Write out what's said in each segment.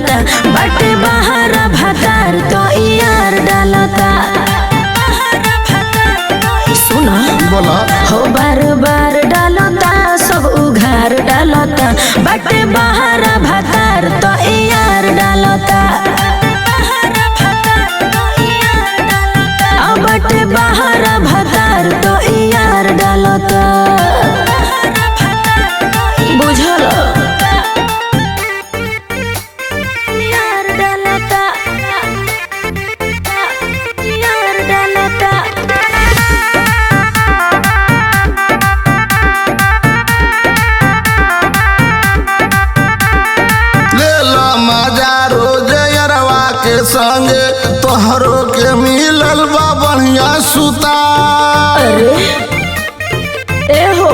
डालता बाटे बाहर भतार तो यार डालता। सुना बोला हो बार बार डालता सब उघार डालता बाटे बाहर भतार तो यार डालता। बाटे बाहर भतार तो यार डालता बुझल यार डालता यार डालता। ले लो मजा रोज यरवा के संगे तोहरो के मिलल बा बढ़िया सुता। अरे ए हो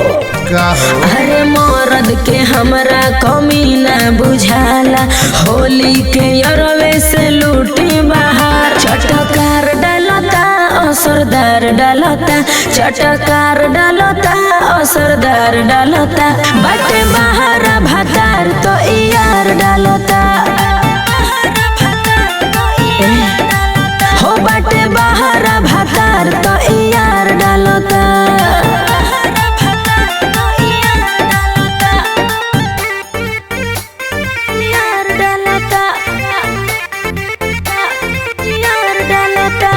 का हो अरे मरद के हमरा कमी ना बुझाला होली के यरवे से लूटी बाहर चटकार डालता असरदार डालता चटकार डालता असरदार डालता बाटे बाहर भतार तो यार डालता। हो बाटे बाहर भतार तो यार डालता। यार डालता यार डालता।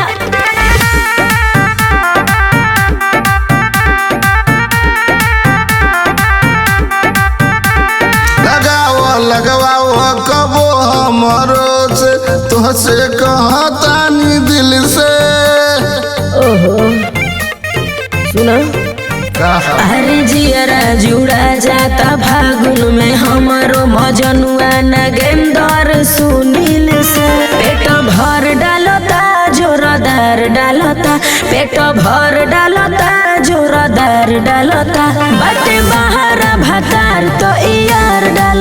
लगवाओ कबो हमरो से तुहसे कहतानी दिल से। ओहो सुना का हो अरे जियरा जुड़ा जाता फागुन में हमारो मजनुआ नगेंदर सुनील से पेट भर डालता जोरदार डालता पेट भर डालता जोरदार डालता बाटे बाहर भतार तो यार डालता।